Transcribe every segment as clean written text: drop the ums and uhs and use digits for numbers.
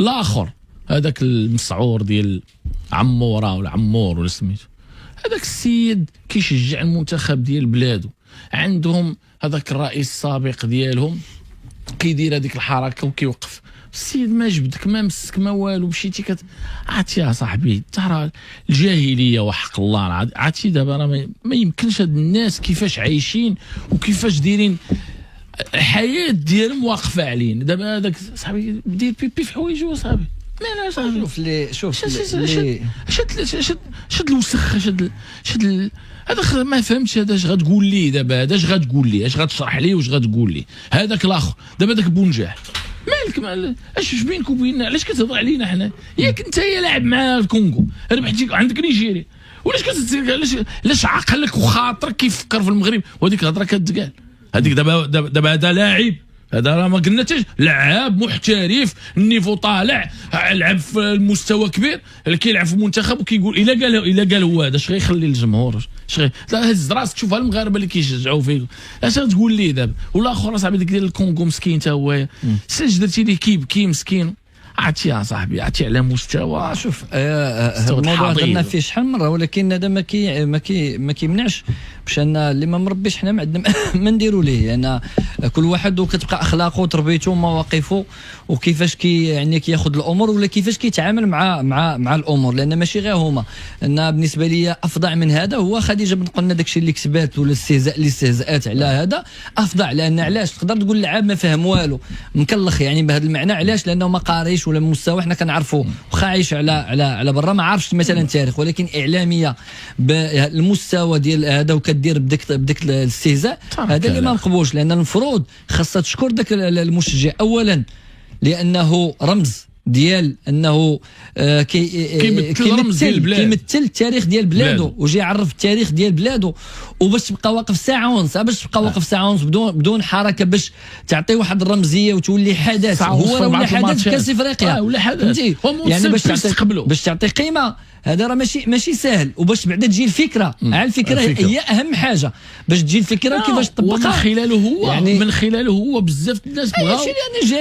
الاخر هذاك المسعور ديال عموره ولا عمور ولا سميتو، هذاك السيد كيشجع المنتخب ديال بلادو، عندهم هذاك الرئيس السابق ديالهم كيدير هذيك الحركه وكيوقف. السيد ما جبدك ما مسك ما والو، مشيتي عرفتي يا صاحبي ترى الجاهليه وحق الله العظيم. عرفتي دابا راه ما يمكنش هاد الناس كيفاش عايشين وكيفاش دايرين الحياه ديالهم واقفه علينا. دابا هذاك صاحبي دير بيبي في حوايجو صاحبي، ما صاحبي شوف شد الوسخ شد هذا ما فهمتش. هذا اش غتقول لي دابا؟ هذا اش غتقول لي؟ اش غتشرح لي واش غتقول لي؟ هذاك الاخر دابا داك بونجاح مالك اش بينك وبيننا؟ علاش كتهضر علينا حنا؟ ياك انت يا لاعب مع الكونغو ربحتي عندك نيجيريا، علاش عقلك وخاطرك كيفكر في المغرب؟ وهذيك الهضره كتقال هذيك دابا هذا لاعب، هذا راه ما قلنا حتى لعاب محترف النيفو طالع، لعب في المستوى كبير، اللي كيلعب في المنتخب وكيقول الا قال هو هذا اش غيخلي الجمهور؟ لا هز راسك شوف المغاربه اللي كيشجعوا فيك اش غتقول ليه دابا؟ والاخر صاحبي ديك ديال الكونغو مسكين حتى هو ساج درتي ليه كيبكي مسكين. عرفتي يا صاحبي عرفتي على مستوى. شوف الموضوع هضرنا فيه شحال من مره، ولكن هذا ما كيمنعش باش انا اللي ما مربيش حنا ما عندنا ما نديروا ليه. انا كل واحد وكتبقى اخلاقه وتربيته ومواقفه وكيفاش يعني كياخذ الامور ولا كيفاش كيتعامل مع الامور، لان ماشي غير هما. انا بالنسبه لي افظع من هذا هو خديجه بنت قلنا داكشي اللي كسبات ولا الاستهزاء اللي استهزأت على هذا افظع. لان علاش تقدر تقول لعاب ما فهم والو مكلخ يعني بهذا المعنى؟ علاش؟ لانه ما قاريش ولا مستوى حنا كنعرفوا واخا عايش على برا ما عارفش مثلا تاريخ، ولكن اعلاميه بالمستوى ديال هذا وكدير بديك الاستهزاء هذا اللي ما مقبولش. لان المفروض خاصها تشكر ذاك المشجع اولا لانه رمز ديال انه كيمثل التاريخ ديال بلادو وجي يعرف التاريخ ديال بلادو، وباش تبقى واقف ساعه ونص بدون حركه باش تعطي واحد الرمزيه وتولي حدث. هو راه ولا حدث في كاس افريقيا ولا حدث يعني باش تعطي قيمه. هذا راه ماشي سهل، وباش بعدا تجي الفكره الفكره هي اهم حاجه باش تجي الفكره وكيفاش تطبقها. من خلاله هو بزاف الناس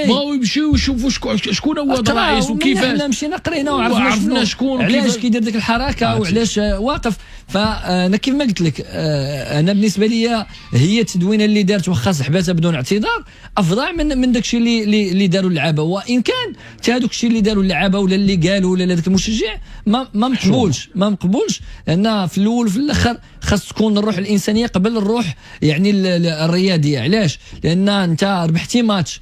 بغاو يمشيو يشوفوا شكون هو الرئيس وكيفاش. حنا مشينا قرينا وعرفنا شكون علاش كيدير ديك الحركه وعلاش واقف. فانا كيف ما قلت لك انا بالنسبه لي هي التدوينه اللي دارت واخا سحباتها بدون اعتذار افضل من داك الشيء اللي داروا اللعابه. وان كان حتى هذاك الشيء اللي داروا اللعابه ولا اللي قالوا ولا ذاك المشجع ما مقبولش لان في الاول وفي الاخر خاص تكون الروح الانسانيه قبل الروح يعني الرياضيه. علاش؟ لان انت ربحتي ماتش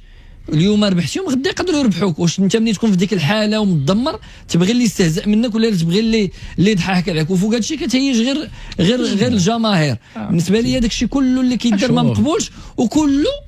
اليوم ربحتيهم غدا يقدروا يربحوك. واش انت ملي تكون في ديك الحاله ومدمر تبغي اللي يستهزأ منك ولا تبغي اللي يضحك عليك؟ وفوق هذا الشيء كتهيج غير الجماهير. بالنسبه لي داك الشيء كله اللي كيدير ما مقبولش، وكله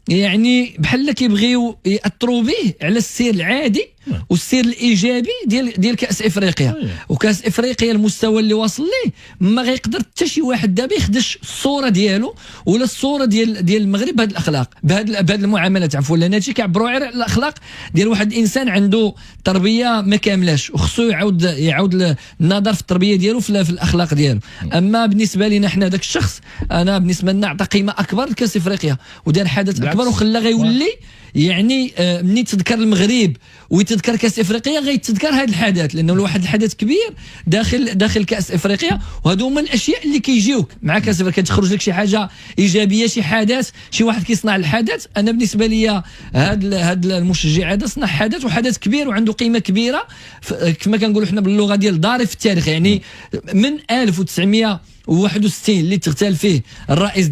يعني بحال كيبغيو ياثروا به على السير العادي والسير الايجابي ديال كاس افريقيا. وكاس افريقيا المستوى اللي واصل ليه ما غيقدر حتى شي واحد دابا يخدش الصوره ديالو ولا الصوره ديال المغرب بهذه الاخلاق بهذه المعاملات. عفوا لان هادشي كيعبروا على الاخلاق ديال واحد الانسان عنده تربيه ما كاملاش وخصو يعاود النظر في التربيه ديالو في الاخلاق ديالو. اما بالنسبه لنا حنا داك الشخص انا بالنسبه لنا عطى قيمه اكبر لكاس افريقيا ودار حدث اكبر وخلى غيولي يعني ملي تذكر المغرب ويتذكر كاس افريقيا غيتذكر هذا الحدث لانه واحد الحدث كبير داخل كاس افريقيا. وهذو هما الاشياء اللي كيجيوك مع كاس افريقيا، كتخرج لك شي حاجه ايجابيه شي حدث شي واحد كيصنع الحدث. انا بالنسبه لي هذا المشجع هذا صنع حدث وحدث كبير وعنده قيمه كبيره كما كنقولوا حنا باللغه ديال ضارب في التاريخ. يعني من 1961 اللي تغتال فيه رئيس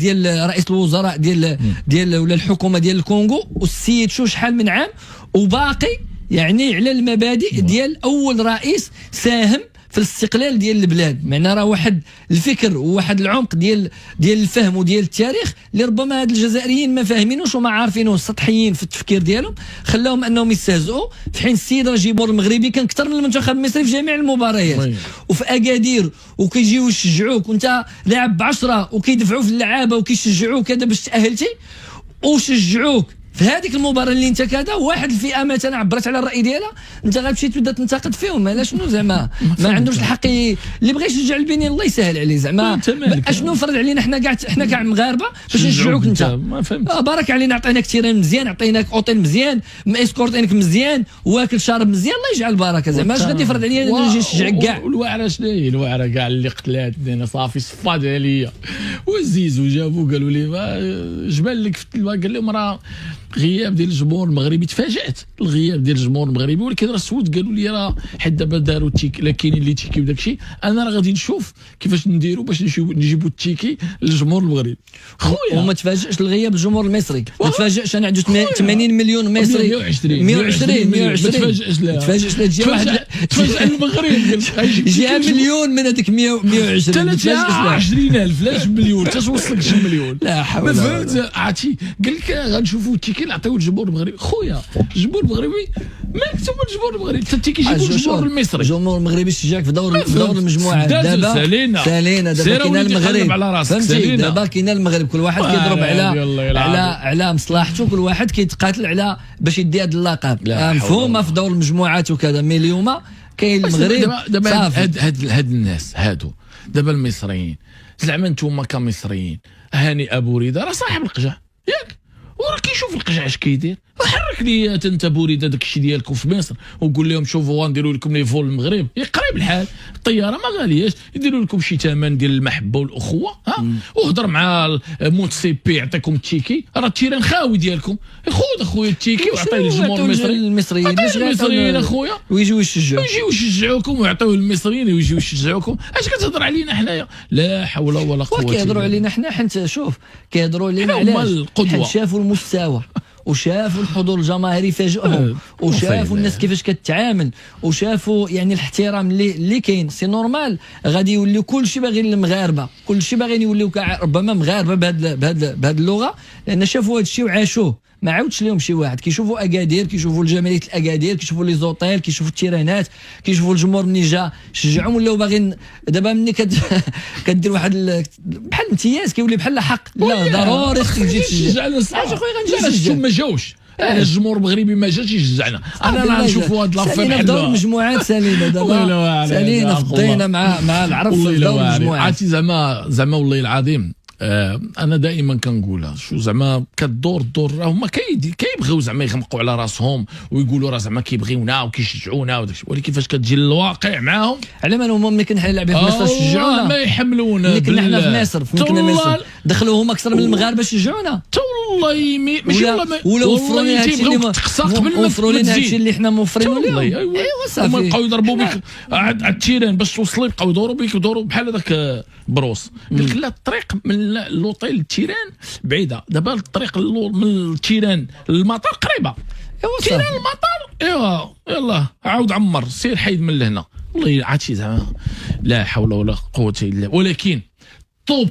الوزراء ديال ولا الحكومه ديال الكونغو والسيد شحال من عام وباقي يعني على المبادئ ديال اول رئيس ساهم في الاستقلال ديال البلاد. معناه راه واحد الفكر وواحد العمق ديال الفهم وديال التاريخ اللي ربما هاد الجزائريين ما فاهمينوش وما عارفينوش، سطحيين في التفكير ديالهم خلاهم انهم يستهزئوا. في حين السيد راجيبور المغربي كان اكثر من المنتخب المصري في جميع المباريات وفي اكادير وكيجيو يشجعوك وانت لاعب ب10 وكيدفعوا في اللعابه وكيشجعوك هذا باش تاهلتي وشجعوك في هذيك المباراه اللي انت كذا واحد الفئه مثلا عبرت على الراي ديالها، انت غتمشي تبدا تنتقد فيهم. علاش شنو زعما ما عندوش الحق اللي بغى يشجع البنين الله يسهل عليه زعما. اشنو فرض علينا حنا كاع مغاربه باش نشجعوك انت؟ ما فهمت. بارك علينا، عطيناك تيران مزيان، عطيناك اوتيل مزيان، اسكورتينك مزيان، واكل شارب مزيان، الله يجعل البركه. زعما اش غادي يفرض عليا نجي نشجع كاع؟ والواعره شنو هي الواعره كاع اللي قتلات دينا صافي صفات عليا وزيزو جابوا قالوا لي جبال لك في التلفاز، قال لهم راه غياب ديال الجمهور المغربي. تفاجات الغياب ديال الجمهور المغربي، ولكن راه السود قالوا لي راه حيت دابا داروا التيكي، لا كاينين اللي تيكي وداك الشيء، انا راه غادي نشوف كيفاش نديروا باش نجيبوا التيكي للجمهور المغربي خويا. وما تفاجئش الغياب الجمهور المصري، ما تفاجئش انا عنده 80 مليون مصري 120 ما تفاجئش لا تجي واحد تفاجئ المغرب جي مليون من هذيك 120 20,000 لاش مليون توصلك 2 مليون. لا حول ما فهمت. عرفتي قال لك غنشوفوا التيكي نعطيو الجمهور المغربي. خويا الجمهور المغربي مالك انت الجمهور المغربي، انت التيكي يجيبوا الجمهور المصري. الجمهور المغربي شجعك في دور المجموعات. دابا سالينا دابا كاين المغرب، فهمتي؟ دابا كاين المغرب، كل واحد كيضرب على مصلحته، كل واحد كيتقاتل على باش يدي هذا اللقب. مفهومه في دور المجموعات وكذا. مي اليوم كاين المغرب دابا هاد الناس هادو دابا المصريين زعما نتوما كمصريين. هاني ابو ريده راه صاحب القجع ياك، وراه كيشوف القجع اش كيدير. حرك لي انت بوريده داك الشيء ديالكم في مصر وقول لهم شوفوا غنديروا لكم لي فول المغرب قريب الحال، الطياره ما غالياش، يديروا لكم شي ثمن ديال المحبه والاخوه وهضر مع الموتسيبي يعطيكم التيكي. راه التيران خاوي ديالكم، خذ اخويا التيكي وعطيه للجمهور المصريين اخويا ويجيو يشجعوكم ويعطيوه للمصريين ويجيو يشجعوكم. اش كتهضر علينا حنايا؟ لا حول ولا قوه. كيهضروا علينا حنا حنت شوف كيهضروا علينا علاش شافوا المستوى وشافوا الحضور الجماهيري فاجئهم، وشافوا الناس كيفاش كتعامل، وشافوا يعني الاحترام اللي كاين. سي نورمال غادي يوليو كلشي باغيين المغاربه، كلشي باغيين يوليو ربما مغاربه بهذه اللغه، لان شافوا هذا الشيء وعاشوه. ما عاودش لهم شي واحد. كيشوفوا اكادير، كيشوفوا الجماليه الاكادير، كيشوفوا لي زوطيل، كيشوفوا التيرانات، كيشوفوا الجمهور مني جا شجعهم ولاو باغيين. دابا ملي كدير واحد بحال امتياز كيولي بحال حق. لا ضروري خصك تجي تشجع. اخويا غنجي نشجع. ما جاوش الجمهور المغربي ما جاش يشجعنا. انا غنشوفوا هاد لافير بحال دور المجموعات سالينا دابا سالينا فضينا مع العرب في دور المجموعات. عرفتي زعما والله العظيم انا دائما كنقولها شو زعما كدور راه هما كيبغيو زعما يغمقوا على راسهم ويقولوا راه زعما كيبغيونا وكيشجعونا وداكشي، ولكن كيفاش كتجي للواقع معاهم على ما هما ملي كنا حنا لاعبين في مصر شجعونا، ما يحملونا. ملي كنا حنا في مصر كنا مصر دخلوا هما اكثر من المغاربه شجعونا. والله ماشي ولا وفروا لنا هادشي اللي وفروا لنا هادشي اللي حنا موفرينه لهم. ايوا صافي هما بقاو يضربوا بك على التيران باش توصلي، بقاو يدوروا بحال هذاك بروس. قال لك لا الطريق من لوطيل للتيران بعيده، دابا الطريق من التيران للمطار قريبه. تيران المطار ايوا يلا عاود عمر سير حيد من لهنا. والله عرفتي زعما لا حول ولا قوه الا بالله. ولكن طوب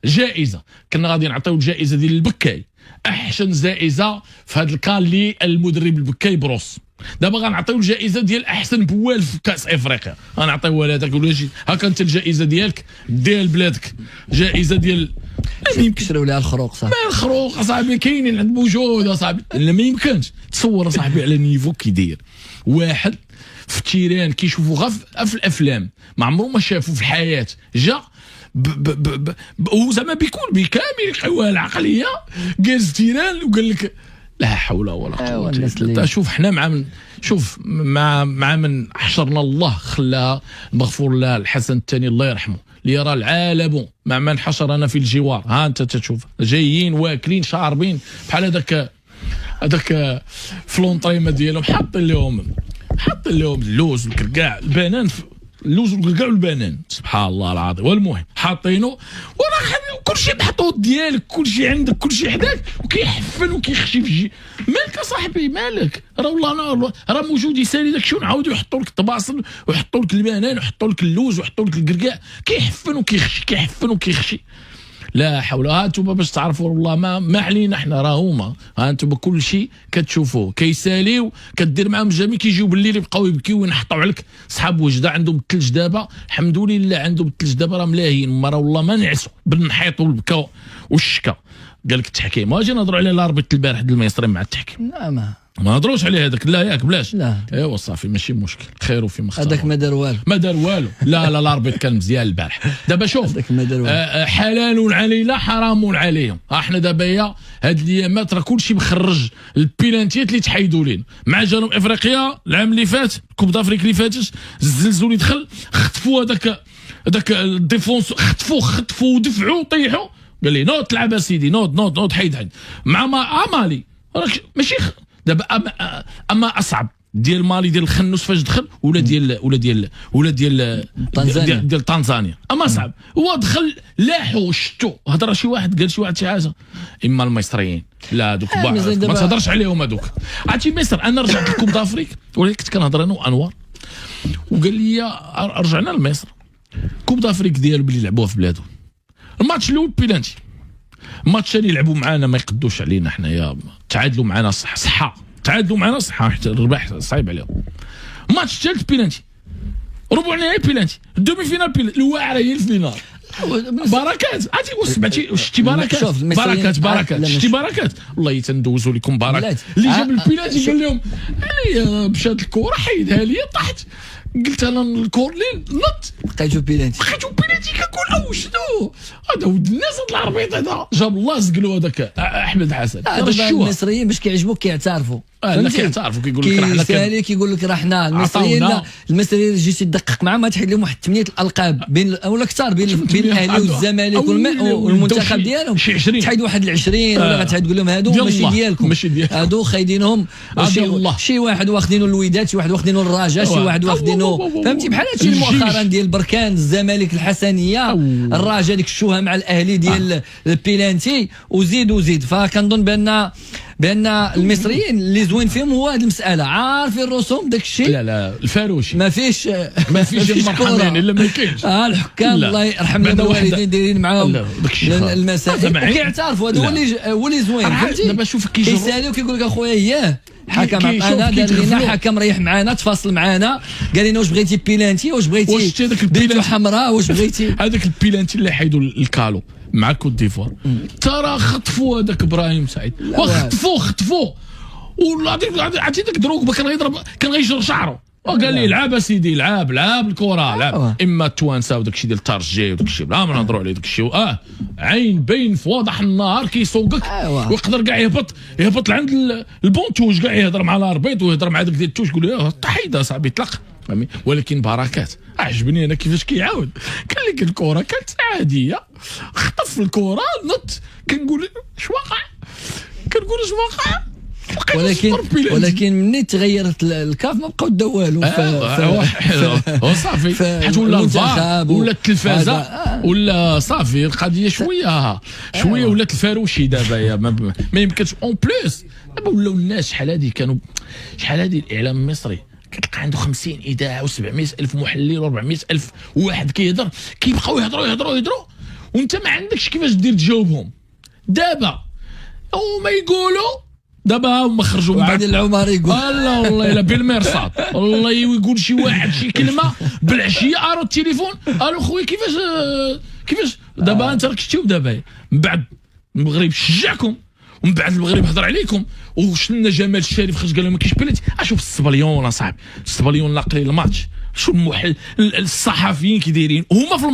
جائزه كنا غادي نعطيو الجائزه ديال البكاي، احسن جائزه في هذا الكان اللي المدرب البكاي بروس. دابا غنعطيو الجائزه ديال احسن بوال في كاس افريقيا، غنعطيوها لهذاك ولا شي. هاكا انت الجائزه ديالك ديال بلادك، جائزه ديال ما يمكنش لها الخروق صاحبي. ما الخروق اصاحبي كاينين عند موجود اصاحبي. لا ما يمكنش تصور اصاحبي على نيفو كيداير واحد في التيران كيشوفوا غير في الافلام، ما عمرو ما شافوا في الحياه. جا وزعما بيكون بكامل القوى العقليه جاز تيران وقال لك لا حول ولا قوه الا بالله. شوف حنا مع من حشرنا الله خلاها مغفور له الحسن الثاني الله يرحمه، ليرى العالم مع من حشرنا في الجوار. ها انت تشوف جايين واكلين شاربين بحال هذاك فلونطريمه ديالهم، حاطين لهم اللوز والكركاع البنان، اللوز والكركاع والبنان سبحان الله العظيم. والمهم حاطينه وراه كلشي محطوط ديالك، كلشي عندك، كلشي حداك وكيحفن وكيخشي في الجي. مالك اصاحبي مالك؟ راه والله راه موجود يسالي داك الشيء ونعاودوا يحطوا لك الطباصل ويحطوا لك البنان ويحطوا لك اللوز ويحطوا لك الكركاع، كيحفن وكيخشي كيحفن وكيخشي. لا حول. ها انتم باش تعرفوا والله ما علينا حنا، راه هما ها انتم كل شيء كتشوفوه كيساليو، كدير معاهم جميع، كيجيو بالليل يبقاو يبكيو وينحطوا عليك. صحاب وجده عندهم الثلج دابا الحمد لله، عندهم الثلج دابا راه ملاهيين، ما راه والله ما نعسوا بالنحيط والبكا والشكا. قال لك التحكيم، واجي نهضروا على الاربيط البارح ديال المصري مع التحكيم. لا ما نهضروش عليه هذاك، لا ياك بلاش. لا ايوا صافي ماشي مشكل، خير فيما اختار. هذاك ما دار والو، ما دار والو. لا الاربيط كان مزيان البارح. دابا شوف، هذاك ما دار والو. حلال علينا حرام عليهم. احنا دابا هاد الايامات راه كلشي مخرج البيلانتيات اللي تحيدوا لينا مع جنوب افريقيا العام اللي فات، كوب دافريك اللي فاتت، الزلزال اللي دخل خطفوا هذاك الديفونس، خطفوا ودفعوا طيحوا. قال لي نوض تلعب اسيدي، نوض حيد مع مالي. راك ماشي دابا اما اصعب ديال مالي ديال الخنوس فاش دخل، ولا ديال طنزانيا. اما صعب هو دخل لاحو شتو، هضر شي واحد قال شي حاجه. اما المصريين لا دوك ما تهضرش عليهم هذوك. عرفتي مصر، انا رجعت لكوب دافريك ولكن كنت كنهضر انا وانوار، وقال لي رجعنا لمصر. كوب دافريك ديالو بلي لعبوها في بلادهم. الماتش الاول بيلانتي، الماتش اللي يلعبوا معانا ما يقدوش علينا حنايا، تعادلوا معانا صحه حتى الرباح صعيب عليهم. الماتش الثالث بيلانتي، ربع نهائي بيلانتي، دومي فينال بيلانتي، الواعره هي الفينال. بركات عرفتي سمعتي شتي بركات شتي بركات والله تندوزوا لكم بركات اللي جاب البيلانتي. قال لهم علي مشات الكره حيدها لي طحت، قلت انا الكور لي نط لقيتو بيلانتي كنقول شنو هذا ولد الناس هذا العربيط هذا جاب الله زقلو هذاك احمد حسن. دابا المصريين باش كيعجبوك كيعترفوا، لا كيعترفوا كيقول لك راه حنا كيقول لك راه حنا المصريين. لا المصريين جيتي تدقق معاهم ما تحيد لهم واحد 8 الالقاب بين ولا كثار بين الاهلي والزمالك والمنتخب ديالهم، تحيد واحد 20 ولا غتحيد تقول لهم هادو ماشي ديالكم، هادو خايدينهم. شي واحد واخدينه الوداد، شي واحد واخدينه الرجاء، شي واحد واخدينه فهمتي بحال هادشي مؤخرا ديال بركان، الزمالك الحسنيه، الرجاء ديك الشوهه مع الاهلي ديال البيلانتي، وزيد. فكنظن بان المصريين اللي زوين فيهم هو هذه المساله، عارفين الرسوم داك الشيء. لا الفاروشي ما فيش المرحمين الا ما كاينش. الحكام الله يرحم الوالدين دايرين معاهم المسائل كيعترفوا، هذا هو اللي زوين فهمتي. دابا شوف كيساليو كيقول لك اخويا ياه حكم عطانا، دار لنا حكم ريح معانا، تفاصل معانا، قال لنا واش بغيتي بيلانتي، واش بغيتي بيتو حمراء، واش بغيتي هذاك البيلانتي اللي حيدوا الكالو مع كوت ديفوار. ترى خطفوا هذاك ابراهيم سعيد وخطفوه عرفتي داك دروغبا كان غيجر شعره، وقال لي العب سيدي، العب الكره، العب. اما التوانسه وداك الشيء ديال الترجي وداك الشيء لا ما نهضروا عليه، داك الشيء عين بين في واضح النهار كيسوقك، ويقدر كاع يهبط لعند البونتوج كاع يهضر مع الاربيط ويهضر مع داك ديال التوج، يقول له طحيد اصاحبي طلق. ولكن بركات عجبني انا كيفاش كيعاود، قال لك الكره كانت عاديه، خطف الكره نط، كنقول اش وقع، ولكن مني تغيرت الكاف ما بقاو داو والو. صافي حيت ولا الفار ولا التلفازه ولا صافي القضيه شويه ولات الفاروشي دابا ما يمكنش. اون بليس دابا ولاو الناس شحال هذه الاعلام المصري كتلقى عنده 50 اذاعه و700 الف محلل و400 الف واحد كيهضر، كيبقاو يهضروا وانت ما عندكش كيفاش دير تجاوبهم. دابا هما يقولوا دابا هما خرجوا من بعد العمر يقول والله الا بالمرصاد والله يقول شي واحد شي كلمه بالعشيه ارو التليفون، الو خويا كيفاش دابا انت راك شتيو دابا من بعد المغرب شجعكم ومن بعد المغرب هضر عليكم وشلنا جمال الشريف خرج قال لهم ما كاينش بلاتي. اشوف الصبليون اصاحبي، الصبليون ناقلين الماتش، شو الصحفيين كي دايرين هما في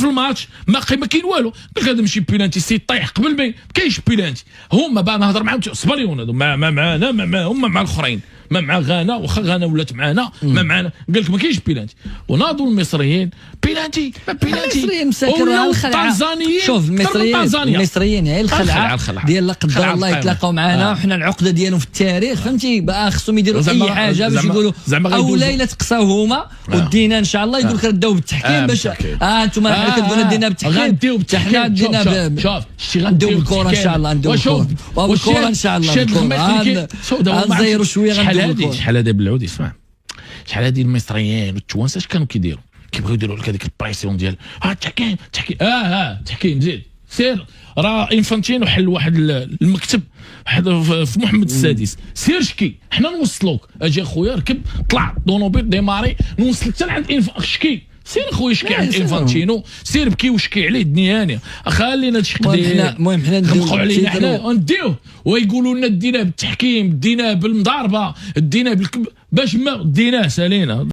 الماتش ما كاين والو. قال لك هذا ماشي بيلانتي، سي طيح قبل ما كاينش بيلانتي. هما بقى نهضر معاهم صبليون هذو ما معانا ما هما مع الاخرين، ما مع غانا، واخا غانا ولات معانا ما معانا، قال لك ما كاينش بيلانتي. وناضوا المصريين بيلانتي المصريين مساكرين الخلعه. شوف المصريين هي الخلعه ديال لا قدر الله يتلاقاو معنا وحنا العقده ديالهم في التاريخ فهمتي، بقى خصهم يديروا اي حاجه باش يقولوا او ليله تقصاو هما ودينا ان شاء الله يقول لك رداو بالتحكيم باش انتم كتقولوا دينا بالتحكيم، حنا دينا شوف نديو بالكره ان شاء الله، نديو بالكره ان شاء الله، نزيروا شويه شحال هذا بالعود يسمع، شحال هذه المصريين والتوانسه اش كانوا كيديروا؟ كيبغيو يديروا لك هذيك البريسيون ديال التحكيم تحكيم زيد سير. راه انفانتينو حل واحد المكتب في محمد السادس، سير شكي حنا نوصلوك. اجي اخويا ركب طلع طونوبيل ديماري نوصلك حتى لعند شكي سير خويا شكي عند انفانتينو، سير بكي وشكي عليه الدنيا هانيه، خلينا هادشي قدير. المهم حنا نخمقوا علينا حنا نديوه ويقولوا لنا ديناه بالتحكيم، ديناه بالمضاربه، ديناه باش ما ديناه سالينا.